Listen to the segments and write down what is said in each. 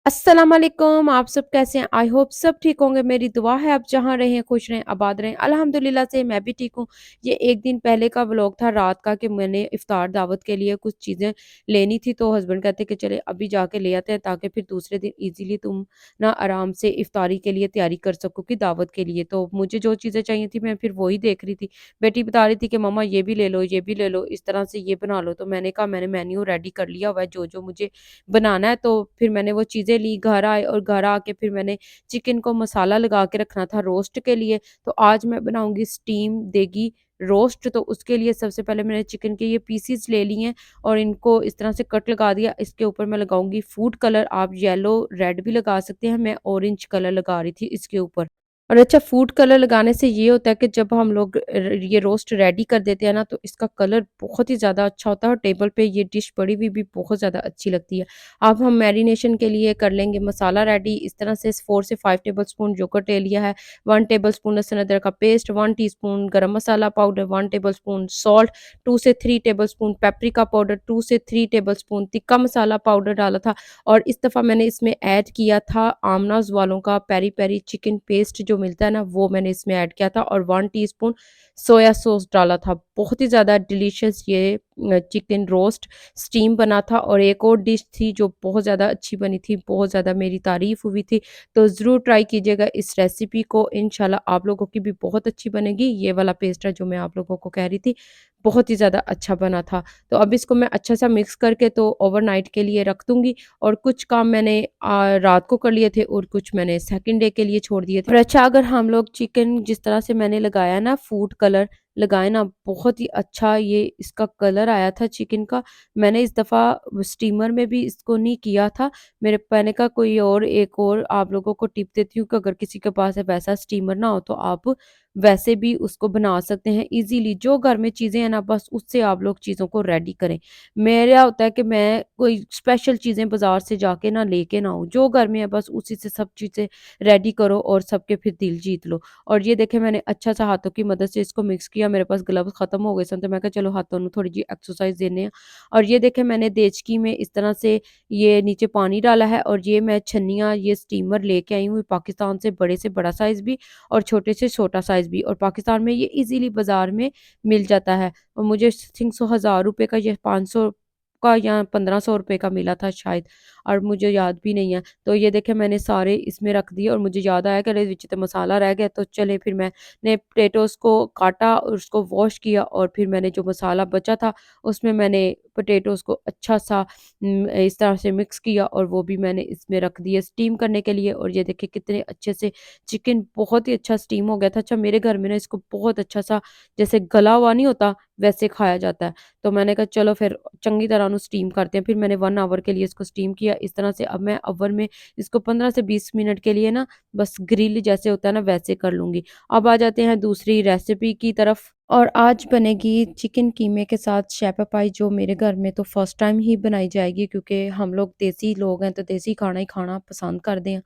अस्सलाम वालेकुम। आप सब कैसे हैं? आई होप सब ठीक होंगे। मेरी दुआ है आप जहाँ रहें खुश रहें, आबाद रहें। अल्हम्दुलिल्लाह से मैं भी ठीक हूँ। ये एक दिन पहले का व्लॉग था रात का कि मैंने इफ्तार दावत के लिए कुछ चीज़ें लेनी थी, तो हस्बैंड कहते कि चले अभी जाके ले आते हैं ताकि फिर दूसरे दिन ईज़िली तुम ना आराम से इफ्तारी के लिए तैयारी कर सको कि दावत के लिए। तो मुझे जो चीज़ें चाहिए थी मैं फिर वही देख रही थी। बेटी बता रही थी कि मम्मा ये भी ले लो, ये भी ले लो, इस तरह से ये बना लो। तो मैंने कहा मैंने मेन्यू रेडी कर लिया हुआ है जो-जो मुझे बनाना है। तो फिर मैंने वो चीज़ें ली, घर आए और घर आके फिर मैंने चिकन को मसाला लगा के रखना था रोस्ट के लिए। तो आज मैं बनाऊँगी स्टीम देगी रोस्ट। तो उसके लिए सबसे पहले मैंने चिकन के ये पीसेस ले लिए हैं और इनको इस तरह से कट लगा दिया। इसके ऊपर मैं लगाऊँगी फूड कलर, आप येलो, रेड भी लगा सकते हैं। मैं ऑरेंज कलर लगा रही थी इसके ऊपर। और अच्छा, फूड कलर लगाने से ये होता है कि जब हम लोग ये रोस्ट रेडी कर देते हैं ना, तो इसका कलर बहुत ही ज़्यादा अच्छा होता है और टेबल पे ये डिश पड़ी हुई भी बहुत ज़्यादा अच्छी लगती है। अब हम मैरिनेशन के लिए कर लेंगे मसाला रेडी। इस तरह से 4 से 5 टेबलस्पून योगर्ट ले लिया है, 1 टेबलस्पून लहसुन अदरक का पेस्ट, 1 टीस्पून गरम मसाला पाउडर, 1 टेबलस्पून सॉल्ट, 2 से 3 टेबलस्पून पेपरिका पाउडर, 2 से 3 टेबलस्पून तिक्का मसाला पाउडर डाला था। और इस दफ़ा मैंने इसमें ऐड किया था आमनाज़ वालों का पेरी-पेरी चिकन पेस्ट जो मिलता है ना, वो मैंने इसमें ऐड किया था और 1 टीस्पून सोया सॉस डाला था। बहुत ही ज़्यादा डिलीशियस ये चिकन रोस्ट स्टीम बना था। और एक और डिश थी जो बहुत ज़्यादा अच्छी बनी थी, बहुत ज़्यादा मेरी तारीफ़ हुई थी। तो ज़रूर ट्राई कीजिएगा इस रेसिपी को, इंशाल्लाह आप लोगों की भी बहुत अच्छी बनेगी। ये वाला पेस्ट है जो मैं आप लोगों को कह रही थी, बहुत ही ज़्यादा अच्छा बना था। तो अब इसको मैं अच्छा-सा मिक्स करके तो ओवरनाइट के लिए रख दूँगी। और कुछ काम मैंने रात को कर लिए थे और कुछ मैंने सेकंड डे के लिए छोड़ दिए थे। और अच्छा, अगर हम लोग चिकन जिस तरह से मैंने लगाया ना फूड कलर लगाए ना, बहुत ही अच्छा ये इसका कलर आया था चिकन का। मैंने इस दफ़ा स्टीमर में भी इसको नहीं किया था। मैंने कहा कोई और एक और आप लोगों को टिप देती हूँ कि अगर किसी के पास वैसा स्टीमर ना हो तो आप वैसे भी उसको बना सकते हैं ईज़िली। जो घर में चीज़ें हैं ना, बस उससे आप लोग चीज़ों को रेडी करें। मेरा होता है कि मैं कोई स्पेशल चीज़ें बाज़ार से जाके ना लेके ना आऊँ, जो घर में है बस उसी से सब चीज़ें रेडी करो और सबके फिर दिल जीत लो। और ये देखें मैंने अच्छा-सा हाथों की मदद से इसको मिक्स किया, मेरे पास ग्लव्स ख़त्म हो गए सन तो मैं कहा चलो हाथों ਨੂੰ थोड़ी जी एक्सरसाइज़ देने हैं। और ये देखें मैंने देचकी में इस तरह से ये नीचे पानी डाला है और ये मैं छन्नियाँ ये स्टीमर लेके आई हूँ पाकिस्तान से, बड़े से बड़ा साइज़ भी और छोटे से छोटा साइज़ भी। और पाकिस्तान में ये ईज़िली बाज़ार में मिल जाता है। और मुझे थिंक सो ₹1000 का या 500 का या ₹1500 का मिला था शायद, और मुझे याद भी नहीं है। तो ये देखें मैंने सारे इसमें रख दिए और मुझे याद आया कि अरे विच तो मसाला रह गया, तो चले फिर मैंने पोटैटोज़ को काटा और उसको वॉश किया और फिर मैंने जो मसाला बचा था उसमें मैंने पोटैटोज़ को अच्छा-सा इस तरह से मिक्स किया और वो भी मैंने इसमें रख दिए स्टीम करने के लिए। और ये देखिए कितने अच्छे से चिकन बहुत ही अच्छा स्टीम हो गया था। अच्छा, मेरे घर में ना इसको बहुत अच्छा-सा जैसे गला हुआ नहीं होता वैसे खाया जाता है। तो मैंने कहा चलो फिर चंगी तरह उन्हें स्टीम करते हैं। फिर मैंने 1 आवर के लिए इसको स्टीम किया इस तरह से। अब मैं ओवन में इसको 15 से 20 मिनट के लिए ना बस ग्रिल जैसे होता है ना वैसे कर लूँगी। अब आ जाते हैं दूसरी रेसिपी की तरफ। और आज बनेगी चिकन कीमे के साथ शेपा पाई, जो मेरे घर में तो फर्स्ट टाइम ही बनाई जाएगी क्योंकि हम लोग देसी लोग हैं तो देसी खाना ही खाना पसंद करते हैं।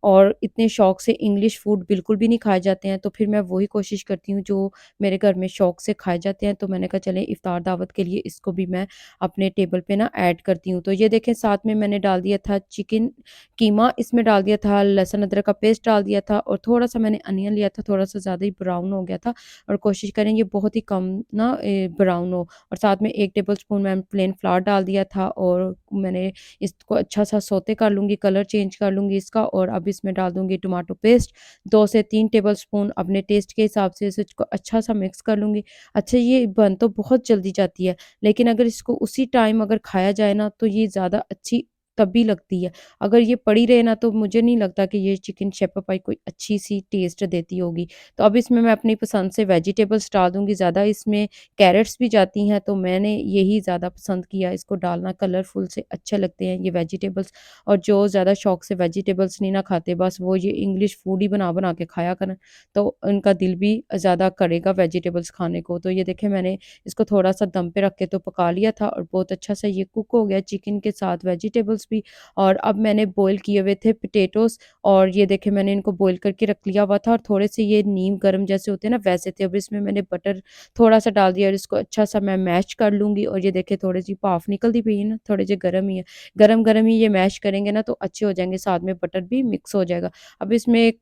और इतने शौक से इंग्लिश फूड बिल्कुल भी नहीं खाए जाते हैं, तो फिर मैं वही कोशिश करती हूँ जो मेरे घर में शौक से खाए जाते हैं। तो मैंने कहा चलें इफ्तार दावत के लिए इसको भी मैं अपने टेबल पे ना ऐड करती हूँ। तो ये देखें साथ में मैंने डाल दिया था चिकन कीमा, इसमें डाल दिया था लहसुन अदरक का पेस्ट डाल दिया था और थोड़ा-सा मैंने अनियन लिया था, थोड़ा-सा ज़्यादा ही ब्राउन हो गया था। और कोशिश करें ये बहुत ही कम ना ब्राउन हो। और साथ में 1 टेबलस्पून मैंने प्लेन फ्लावर डाल दिया था और मैंने इसको अच्छा-सा सौते कर लूँगी, कलर चेंज कर लूँगी इसका। और अब इसमें डाल दूँगी टमाटो पेस्ट 2 से 3 टेबलस्पून अपने टेस्ट के हिसाब से इसको अच्छा-सा मिक्स कर लूँगी। अच्छा, ये बन तो बहुत जल्दी जाती है, लेकिन अगर इसको उसी टाइम अगर खाया जाए ना तो ये ज़्यादा अच्छी तभी लगती है। अगर ये पड़ी रहे ना तो मुझे नहीं लगता कि ये चिकन शेपा पाई कोई अच्छी-सी टेस्ट देती होगी। तो अब इसमें मैं अपनी पसंद से वेजिटेबल्स डाल दूँगी, ज़्यादा इसमें कैरेट्स भी जाती हैं तो मैंने यही ज़्यादा पसंद किया इसको डालना, कलरफुल से अच्छे लगते हैं ये वेजिटेबल्स। और जो ज़्यादा शौक से वेजिटेबल्स नहीं ना खाते, बस वो ये इंग्लिश फूड ही बना-बना के खाया करें, तो उनका दिल भी ज़्यादा करेगा वेजिटेबल्स खाने को। तो ये देखें मैंने इसको थोड़ा-सा दम पे रख के तो पका लिया था और बहुत अच्छा सा ये कुक हो गया चिकन के साथ वेजिटेबल्स। वेजिटेबल्स भी। और अब मैंने बॉयल किए हुए थे पोटैटोज़, और ये देखिए मैंने इनको बॉयल करके रख लिया हुआ था, और थोड़े-से ये नीम गरम जैसे होते हैं ना वैसे थे। अब इसमें मैंने बटर थोड़ा-सा डाल दिया और इसको अच्छा-सा मैं मैश कर लूँगी, और ये देखिए थोड़ी-सी भाफ़ निकलती पई है ना, थोड़े से गरम ही है। गरम-गरम ही ये मैश करेंगे ना तो अच्छे हो जाएँगे, साथ में बटर भी मिक्स हो जाएगा। अब इसमें एक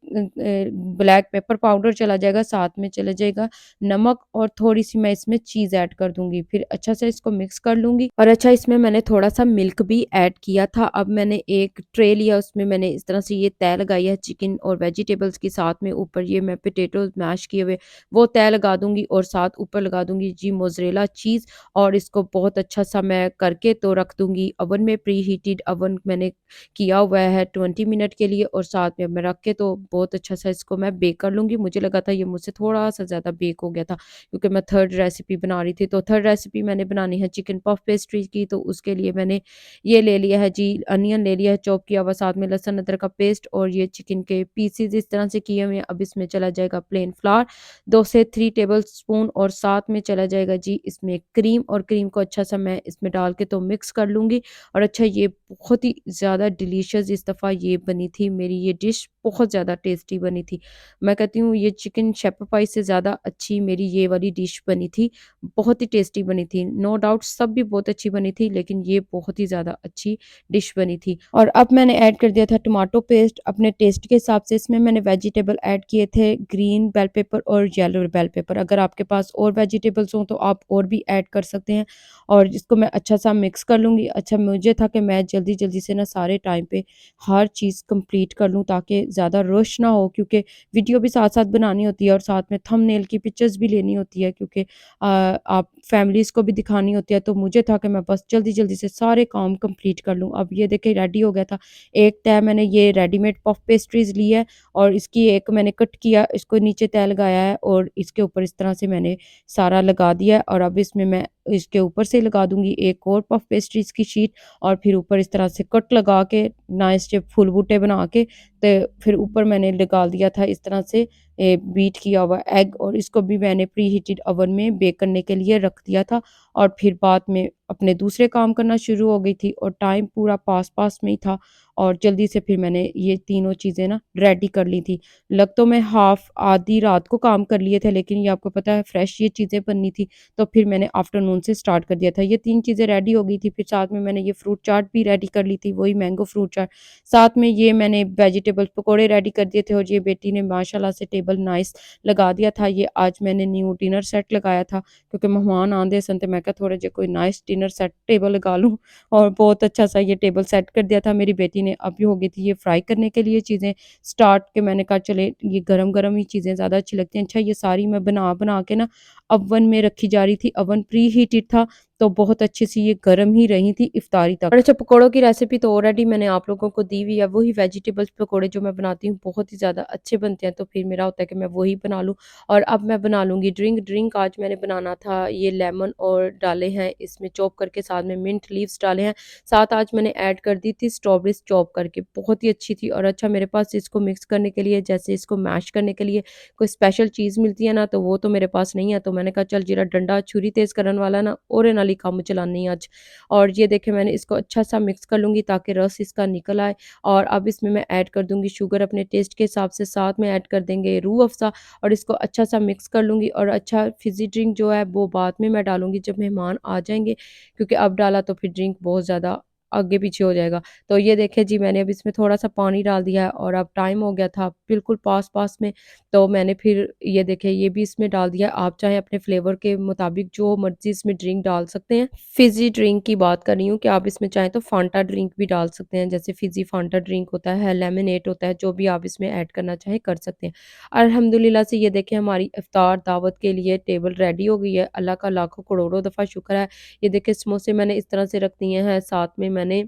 ब्लैक पेपर पाउडर चला जाएगा, साथ में चला जाएगा नमक, और थोड़ी-सी मैं इसमें चीज़ ऐड कर दूँगी। फिर अच्छा से इसको मिक्स कर लूँगी, और अच्छा इसमें मैंने थोड़ा-सा मिल्क भी ऐड किया था। अब मैंने एक ट्रे लिया, उसमें मैंने इस तरह से ये तह लगाई है चिकन और वेजिटेबल्स के साथ में, ऊपर ये मैं पोटैटोज़ मैश किए हुए वो तह लगा दूँगी, और साथ ऊपर लगा दूँगी जी मोज़रेला चीज़, और इसको बहुत अच्छा-सा मैं करके तो रख दूँगी ओवन में। प्री हीटेड ओवन मैंने किया हुआ है 20 मिनट के लिए, और साथ में मैं रख के तो बहुत अच्छा-सा इसको मैं बेक कर लूँगी। मुझे लगा था ये मुझसे थोड़ा-सा ज़्यादा बेक हो गया था, क्योंकि मैं थर्ड रेसिपी बना रही थी। तो थर्ड रेसिपी मैंने बनानी है चिकन पफ पेस्ट्री की, तो उसके लिए मैंने ये ले लिया है जी, अनियन ले लिया है चॉप किया हुआ, साथ में लहसुन अदरक का पेस्ट, और ये चिकन के पीसेज़ इस तरह से किए हुए हैं। अब इसमें चला जाएगा प्लेन फ्लावर 2 से 3 टेबलस्पून, और साथ में चला जाएगा जी इसमें क्रीम, और क्रीम को अच्छा-सा मैं इसमें डाल के तो मिक्स कर लूँगी। और अच्छा ये बहुत ही ज़्यादा डिलीशियस इस दफ़ा ये बनी थी मेरी ये डिश, बहुत ज़्यादा टेस्टी बनी थी। मैं कहती हूँ ये चिकन शेपर पाई से ज़्यादा अच्छी मेरी ये वाली डिश बनी थी, बहुत ही टेस्टी बनी थी। नो डाउट सब भी बहुत अच्छी बनी थी, लेकिन ये बहुत ही ज़्यादा अच्छी डिश बनी थी। और अब मैंने ऐड कर दिया था टमाटो पेस्ट अपने टेस्ट के हिसाब से। इसमें मैंने वेजिटेबल ऐड किए थे, ग्रीन बेल पेपर और येलो बेल पेपर। अगर आपके पास और वेजिटेबल्स हों तो आप और भी ऐड कर सकते हैं, और इसको मैं अच्छा-सा मिक्स कर लूँगी। अच्छा मुझे था कि मैं जल्दी-जल्दी से ना सारे टाइम पे हर चीज़ कंप्लीट कर लूँ, ताकि ज़्यादा रश ना हो, क्योंकि वीडियो भी साथ-साथ बनानी होती है, और साथ में थंबनेल की पिक्चर्स भी लेनी होती है, क्योंकि आप फैमिलीज़ को भी दिखानी होती है। तो मुझे था कि मैं बस जल्दी-जल्दी से सारे काम कंप्लीट कर लूँ। अब ये देखिए रेडी हो गया था। एक तह मैंने ये रेडीमेड पफ पेस्ट्रीज़ ली है, और इसकी एक मैंने कट किया, इसको नीचे तह लगाया है, और इसके ऊपर इस तरह से मैंने सारा लगा दिया है। और अब इसमें मैं इसके ऊपर से लगा दूँगी एक और पफ पेस्ट्रीज़ की शीट, और फिर ऊपर इस तरह से कट लगा के नाइस से फूल बूटे बना के, तो फिर ऊपर मैंने डाल दिया था इस तरह से बीट किया हुआ एग, और इसको भी मैंने प्री हीटेड ओवन में बेक करने के लिए रख दिया था। और फिर बाद में अपने दूसरे काम करना शुरू हो गई थी, और टाइम पूरा पास-पास में ही था, और जल्दी से फिर मैंने ये तीनों चीज़ें ना रेडी कर ली थी। लग तो मैं हाफ़ आधी रात को काम कर लिए थे, लेकिन ये आपको पता है फ्रेश ये चीज़ें बननी थी, तो फिर मैंने आफ्टरनून से स्टार्ट कर दिया था। ये 3 चीज़ें रेडी हो गई थी, फिर साथ में मैंने ये फ्रूट चाट भी रेडी कर ली थी, वही मैंगो फ्रूट चाट। साथ में ये मैंने वेजिटेबल पकोड़े रेडी कर दिए थे, और ये बेटी ने माशाल्लाह से टेबल नाइस लगा दिया था। ये आज मैंने न्यू डिनर सेट लगाया था, क्योंकि मेहमान आंदे सन, ते मैं कहा थोड़ा जे कोई नाइस डिनर सेट टेबल लगा लूँ, और बहुत अच्छा-सा ये टेबल सेट कर दिया था। मेरी बेटी ने अभी हो गई थी ये फ्राई करने के लिए चीज़ें स्टार्ट, के मैंने कहा चले ये गरम-गरम ही चीज़ें ज़्यादा अच्छी लगती हैं। अच्छा ये सारी मैं बना-बना के ना ओवन में रखी जा रही थी, ओवन प्री हीटेड था, तो बहुत अच्छी सी ये गर्म ही रही थी इफ्तारी तक। और अच्छा पकोड़ों की रेसिपी तो ऑलरेडी मैंने आप लोगों को दी हुई है, वही वेजिटेबल्स पकोड़े जो मैं बनाती हूँ बहुत ही ज़्यादा अच्छे बनते हैं, तो फिर मेरा होता है कि मैं वही बना लूँ। और अब मैं बना लूँगी ड्रिंक आज मैंने बनाना था, ये लेमन और डाले हैं इसमें चॉप करके, साथ में मिंट लीव्स डाले हैं, साथ आज मैंने ऐड कर दी थी स्ट्रॉबेरीज़ चॉप करके, बहुत ही अच्छी थी। और अच्छा मेरे पास इसको मिक्स करने के लिए, जैसे इसको मैश करने के लिए कोई स्पेशल चीज़ मिलती है ना, तो वो तो मेरे पास नहीं है, तो मैंने कहा चल जेड़ा डंडा छुरी तेज़ करन वाला ना ओहदे नाल ही काम चलानी अज। और ये देखें मैंने इसको अच्छा-सा मिक्स कर लूँगी, ताकि रस इसका निकल आए। और अब इसमें मैं ऐड कर दूँगी शुगर अपने टेस्ट के हिसाब से, साथ में ऐड कर देंगे रूह अफ़ज़ा, और इसको अच्छा-सा मिक्स कर लूँगी। और अच्छा फ़िज़्ज़ी ड्रिंक जो है वो बाद में मैं डालूँगी जब मेहमान आ जाएँगे, क्योंकि अब डाला तो फिर ड्रिंक बहुत ज़्यादा आगे-पीछे हो जाएगा। तो ये देखिए जी मैंने अब इसमें थोड़ा-सा पानी डाल दिया है, और अब टाइम हो गया था बिल्कुल पास-पास में, तो मैंने फिर ये देखिए ये भी इसमें डाल दिया। आप चाहें अपने फ्लेवर के मुताबिक जो मर्ज़ी इसमें ड्रिंक डाल सकते हैं। फ़िज़्ज़ी ड्रिंक की बात कर रही हूँ कि आप इसमें चाहें तो फ़ांटा ड्रिंक भी डाल सकते हैं, जैसे फ़िज़्ज़ी फ़ांटा ड्रिंक होता है, लेमनेड होता है, जो भी आप इसमें ऐड करना चाहें कर सकते हैं। अल्हम्दुलिल्लाह से ये देखें हमारी इफ्तार दावत के लिए टेबल रेडी हो गई है। अल्लाह का लाखों करोड़ों दफ़ा शुक्र है। ये देखिए समोसे मैंने इस तरह से रख दिए हैं, साथ में मैंने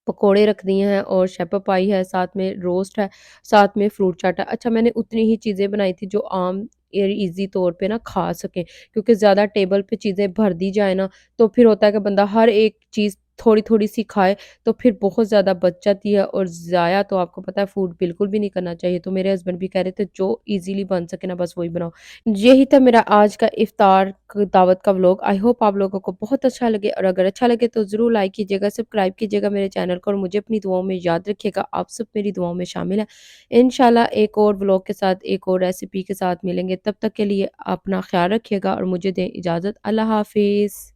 पकोड़े रख दिए हैं, और शेपर पाई है, साथ में रोस्ट है, साथ में फ्रूट चाट है। अच्छा मैंने उतनी ही चीज़ें बनाई थी जो आम ईज़ी तौर पे ना खा सकें, क्योंकि ज़्यादा टेबल पे चीज़ें भर दी जाए ना, तो फिर होता है कि बंदा हर एक चीज़ थोड़ी-थोड़ी सी खाए तो फिर बहुत ज़्यादा बच जाती है और ज़ाया तो आपको पता है फूड बिल्कुल भी नहीं करना चाहिए। तो मेरे हस्बैंड भी कह रहे थे जो ईज़िली बन सके ना बस वही बनाओ। यही था मेरा आज का इफ्तार क दावत का व्लॉग। आई होप आप लोगों को बहुत अच्छा लगे और अगर अच्छा लगे तो ज़रूर लाइक कीजिएगा, सब्सक्राइब कीजिएगा मेरे चैनल को और मुझे अपनी दुआओं में याद रखिएगा। आप सब मेरी दुआओं में शामिल हैं। इंशाल्लाह एक और व्लॉग के साथ, एक और रेसिपी के साथ मिलेंगे। तब तक के लिए अपना ख़्याल रखिएगा और मुझे दें इजाज़त। अल्लाह हाफ़िज़।